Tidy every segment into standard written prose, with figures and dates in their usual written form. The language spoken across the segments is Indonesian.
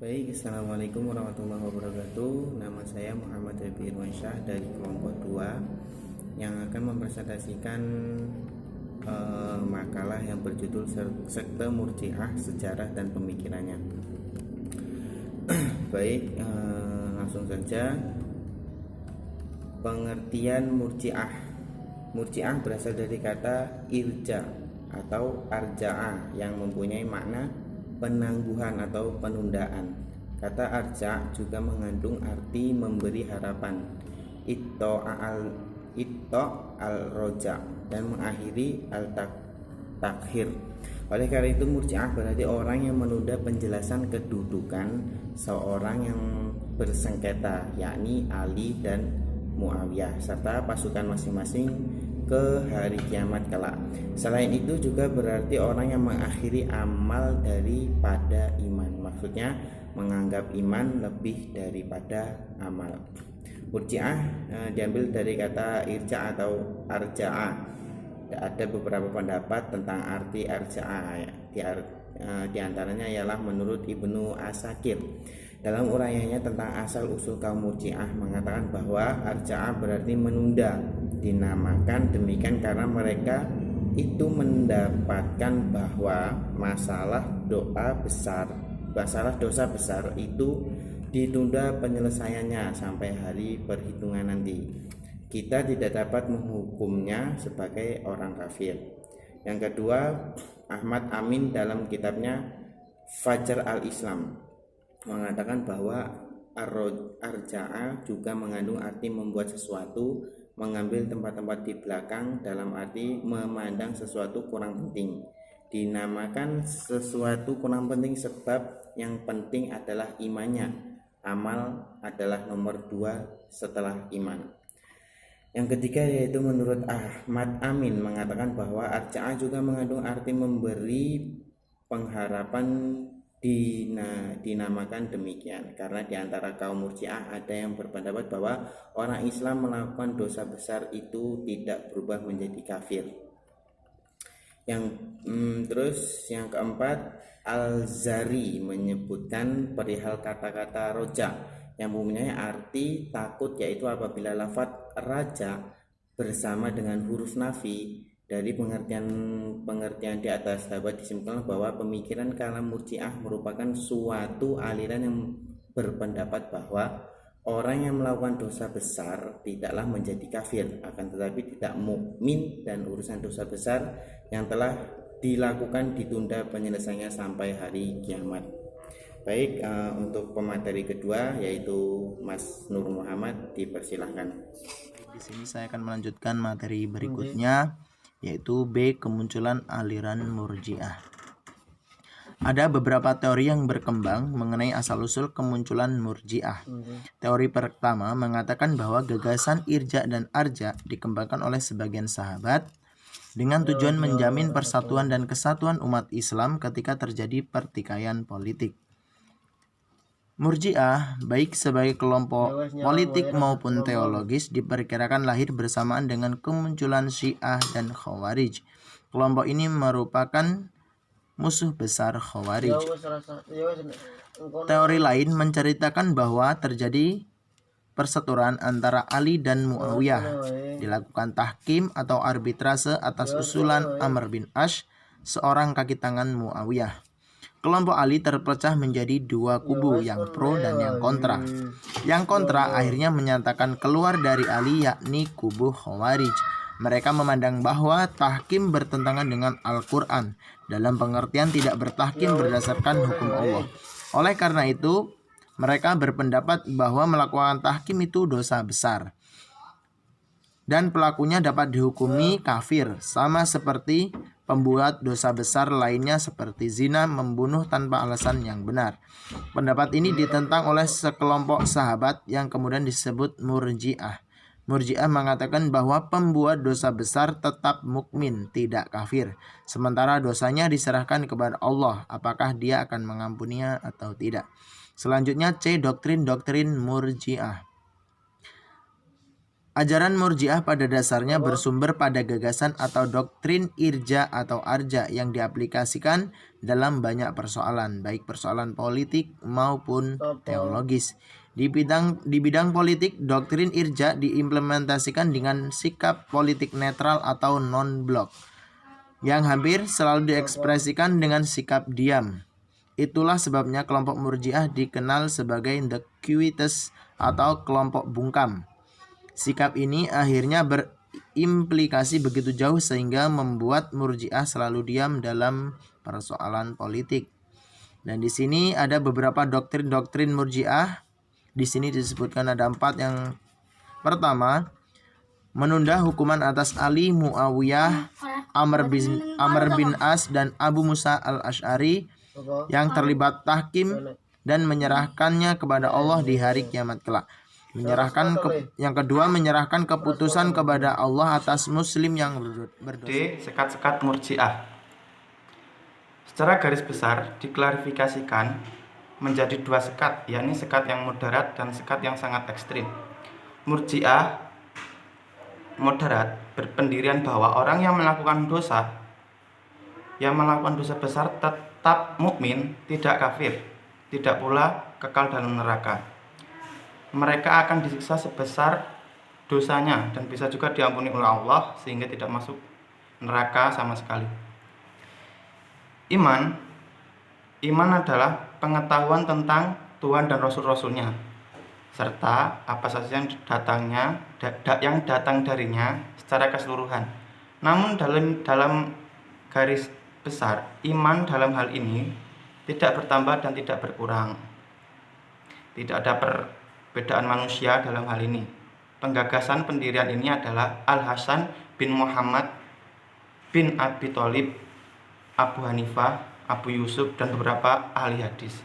Baik, Assalamualaikum warahmatullahi wabarakatuh. Nama saya Muhammad Rabi Irwansyah dari kelompok 2 yang akan mempresentasikan makalah yang berjudul Sekte Murji'ah, Sejarah dan Pemikirannya. Baik, langsung saja. Pengertian Murji'ah. Murji'ah berasal dari kata irja atau arja'ah yang mempunyai makna penangguhan atau penundaan. Kata arja juga mengandung arti memberi harapan, itto al roja, dan mengakhiri al takhir. Oleh karena itu Murji'ah berarti orang yang menunda penjelasan kedudukan seorang yang bersengketa, yakni Ali dan Muawiyah serta pasukan masing-masing ke hari kiamat kelak. Selain itu juga berarti orang yang mengakhiri amal daripada iman. Maksudnya menganggap iman lebih daripada amal. Murji'ah diambil dari kata irja atau arja'ah. Ada beberapa pendapat tentang arti arja'ah. Di antaranya ialah menurut Ibnu Asakir dalam uraiannya tentang asal usul kaum Murji'ah mengatakan bahwa arja'ah berarti menunda. Dinamakan demikian karena mereka itu mendapatkan bahwa masalah dosa besar itu ditunda penyelesaiannya sampai hari perhitungan nanti. Kita tidak dapat menghukumnya sebagai orang kafir. Yang kedua, Ahmad Amin dalam kitabnya Fajar al-Islam mengatakan bahwa arja'ah juga mengandung arti membuat sesuatu, mengambil tempat-tempat di belakang dalam arti memandang sesuatu kurang penting. Dinamakan sesuatu kurang penting sebab yang penting adalah imannya. Amal adalah nomor 2 setelah iman. Yang ketiga yaitu menurut Ahmad Amin mengatakan bahwa arja'ah juga mengandung arti memberi pengharapan. Dinamakan demikian karena diantara kaum Murji'ah ada yang berpendapat bahwa orang Islam melakukan dosa besar itu tidak berubah menjadi kafir. Terus yang keempat, Al-Zari menyebutkan perihal kata-kata roja yang mempunyai arti takut, yaitu apabila lafaz raja bersama dengan huruf nafi. Dari pengertian di atas dapat disimpulkan bahwa pemikiran kalam Murji'ah merupakan suatu aliran yang berpendapat bahwa orang yang melakukan dosa besar tidaklah menjadi kafir, akan tetapi tidak mukmin dan urusan dosa besar yang telah dilakukan ditunda penyelesaiannya sampai hari kiamat. Baik, untuk pemateri kedua yaitu Mas Nur Muhammad, dipersilahkan. Di sini saya akan melanjutkan materi berikutnya, yaitu B. Kemunculan aliran Murji'ah. Ada beberapa teori yang berkembang mengenai asal-usul kemunculan Murji'ah. Teori pertama mengatakan bahwa gagasan irja dan arja dikembangkan oleh sebagian sahabat dengan tujuan menjamin persatuan dan kesatuan umat Islam ketika terjadi pertikaian politik. Murji'ah, baik sebagai kelompok politik maupun teologis, diperkirakan lahir bersamaan dengan kemunculan Syiah dan Khawarij. Kelompok ini merupakan musuh besar Khawarij. Teori lain menceritakan bahwa terjadi perseteruan antara Ali dan Muawiyah, dilakukan tahkim atau arbitrase atas usulan Amr bin Ash, seorang kaki tangan Muawiyah. Kelompok Ali terpecah menjadi dua kubu, yang pro dan yang kontra. Yang kontra akhirnya menyatakan keluar dari Ali, yakni kubu Khawarij. Mereka memandang bahwa tahkim bertentangan dengan Al-Quran, dalam pengertian tidak bertahkim berdasarkan hukum Allah. Oleh karena itu, mereka berpendapat bahwa melakukan tahkim itu dosa besar dan pelakunya dapat dihukumi kafir, sama seperti pembuat dosa besar lainnya seperti zina, membunuh tanpa alasan yang benar. Pendapat ini ditentang oleh sekelompok sahabat yang kemudian disebut Murji'ah. Murji'ah mengatakan bahwa pembuat dosa besar tetap mukmin, tidak kafir, sementara dosanya diserahkan kepada Allah, apakah dia akan mengampuninya atau tidak. Selanjutnya C. Doktrin-doktrin Murji'ah. Ajaran Murji'ah pada dasarnya bersumber pada gagasan atau doktrin irja atau arja yang diaplikasikan dalam banyak persoalan, baik persoalan politik maupun teologis. Di bidang politik, doktrin irja diimplementasikan dengan sikap politik netral atau non-blok, yang hampir selalu diekspresikan dengan sikap diam. Itulah sebabnya kelompok Murji'ah dikenal sebagai the Quites atau kelompok bungkam. Sikap ini akhirnya berimplikasi begitu jauh sehingga membuat Murji'ah selalu diam dalam persoalan politik. Dan di sini ada beberapa doktrin-doktrin Murji'ah. Di sini disebutkan ada 4. Yang pertama, menunda hukuman atas Ali, Muawiyah, Amr bin As, dan Abu Musa al-Asy'ari yang terlibat tahkim dan menyerahkannya kepada Allah di hari kiamat kelak. Yang kedua, menyerahkan keputusan kepada Allah atas muslim yang berdosa. D. Sekat-sekat Murji'ah. Secara garis besar diklarifikasikan menjadi 2 sekat, yakni sekat yang moderat dan sekat yang sangat ekstrim. Murji'ah moderat berpendirian bahwa orang yang melakukan dosa besar tetap mukmin, tidak kafir, tidak pula kekal dalam neraka. Mereka akan disiksa sebesar dosanya dan bisa juga diampuni oleh Allah sehingga tidak masuk neraka sama sekali. Iman adalah pengetahuan tentang Tuhan dan Rasul-Rasulnya serta apa saja yang datang darinya secara keseluruhan. Namun dalam garis besar, iman dalam hal ini tidak bertambah dan tidak berkurang. Tidak ada perbedaan manusia dalam hal ini. Penggagasan pendirian ini adalah Al-Hasan bin Muhammad bin Abi Thalib, Abu Hanifah, Abu Yusuf, dan beberapa ahli hadis.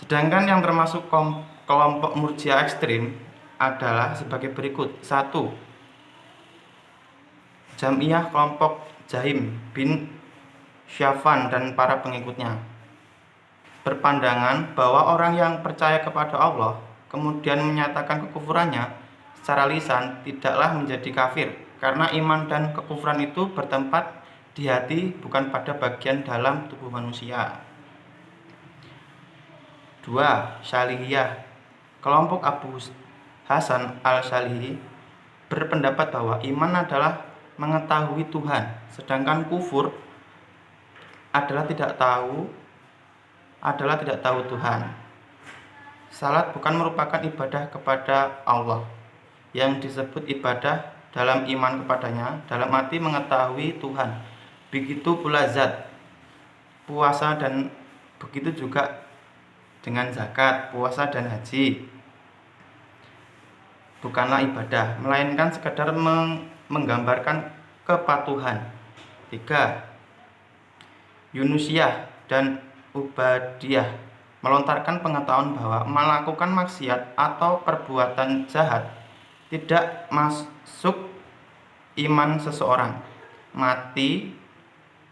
Sedangkan yang termasuk kelompok Murji'ah ekstrim adalah sebagai berikut. 1. Jamiah kelompok Jahim bin Syafwan dan para pengikutnya berpandangan bahwa orang yang percaya kepada Allah kemudian menyatakan kekufurannya secara lisan tidaklah menjadi kafir, karena iman dan kekufuran itu bertempat di hati, bukan pada bagian dalam tubuh manusia. 2. Syalihiyah. Kelompok Abu Hasan al-Syalihi berpendapat bahwa iman adalah mengetahui Tuhan, sedangkan kufur adalah tidak tahu Tuhan. Salat bukan merupakan ibadah kepada Allah. Yang disebut ibadah dalam iman kepadanya dalam arti mengetahui Tuhan. Begitu pula zat, puasa, dan begitu juga dengan zakat, puasa, dan haji. Bukanlah ibadah, melainkan sekadar menggambarkan kepatuhan. 3. Yunusiyah dan Ubadiyah melontarkan pengetahuan bahwa melakukan maksiat atau perbuatan jahat tidak masuk iman seseorang. Mati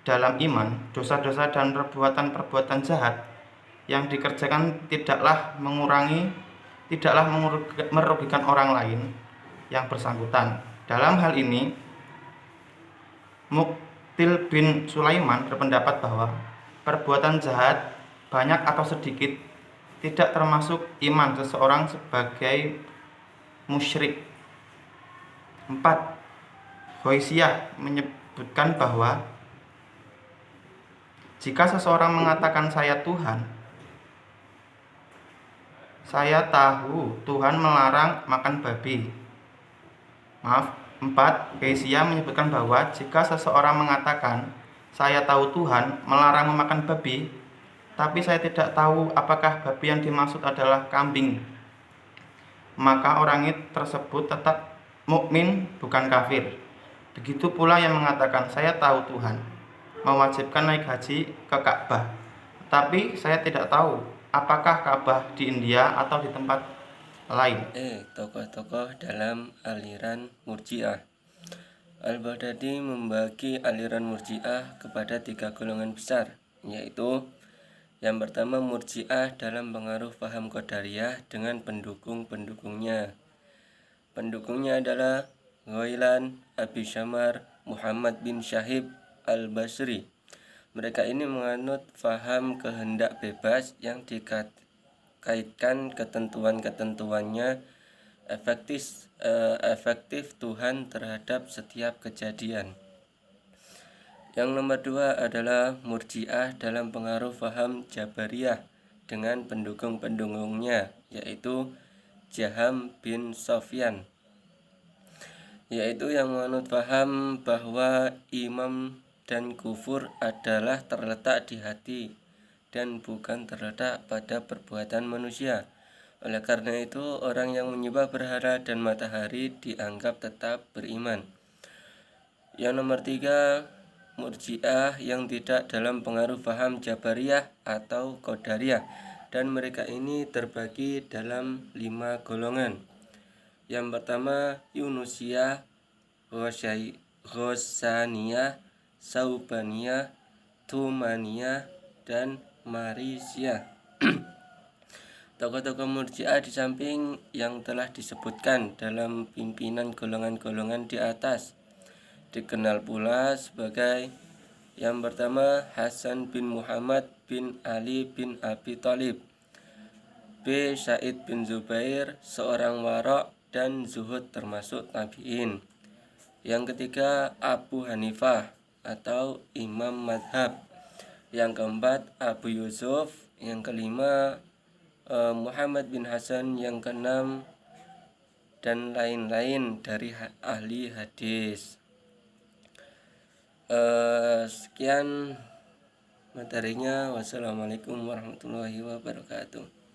dalam iman, dosa-dosa dan perbuatan jahat yang dikerjakan tidaklah merugikan orang lain yang bersangkutan. Dalam hal ini, Muqtil bin Sulaiman berpendapat bahwa perbuatan jahat banyak atau sedikit tidak termasuk iman seseorang sebagai musyrik. 4. Ghaisiyah menyebutkan bahwa jika seseorang mengatakan saya Tuhan, saya tahu Tuhan melarang makan babi. 4. Ghaisiyah menyebutkan bahwa jika seseorang mengatakan saya tahu Tuhan melarang memakan babi, tapi saya tidak tahu apakah babi yang dimaksud adalah kambing, maka orang tersebut tetap mukmin, bukan kafir. Begitu pula yang mengatakan saya tahu Tuhan mewajibkan naik haji ke Ka'bah, tapi saya tidak tahu apakah Ka'bah di India atau di tempat lain. Tokoh-tokoh dalam aliran Murji'ah. Al-Baghdadi membagi aliran Murji'ah kepada 3 golongan besar, yaitu yang pertama Murji'ah dalam pengaruh paham Qadariyah dengan pendukung-pendukungnya. Pendukungnya adalah Ghailan, Abi Syamar, Muhammad bin Syahib al-Basri. Mereka ini menganut faham kehendak bebas yang dikaitkan ketentuan-ketentuannya efektif Tuhan terhadap setiap kejadian. Yang nomor 2 adalah Murji'ah dalam pengaruh faham Jabariyah dengan pendukung-pendukungnya, yaitu Jaham bin Sofyan, yaitu yang menganut faham bahwa imam dan kufur adalah terletak di hati dan bukan terletak pada perbuatan manusia. Oleh karena itu, orang yang menyembah berhala dan matahari dianggap tetap beriman. Yang nomor 3, Murji'ah yang tidak dalam pengaruh faham Jabariyah atau Qadariyah, dan mereka ini terbagi dalam 5 golongan. Yang pertama, Yunusiyah, Ghosaniyah, Saubaniyah, Tumaniyah, dan Marisiyah. Tokoh-tokoh Murji'ah di samping yang telah disebutkan dalam pimpinan golongan-golongan di atas, dikenal pula sebagai yang pertama Hasan bin Muhammad bin Ali bin Abi Thalib, B. Sa'id bin Zubair, seorang warok dan zuhud termasuk tabi'in. Yang ketiga Abu Hanifah atau imam madhab. Yang keempat Abu Yusuf. Yang kelima Muhammad bin Hasan. Yang keenam dan lain-lain dari ahli hadis. Sekian materinya. Wassalamualaikum warahmatullahi wabarakatuh.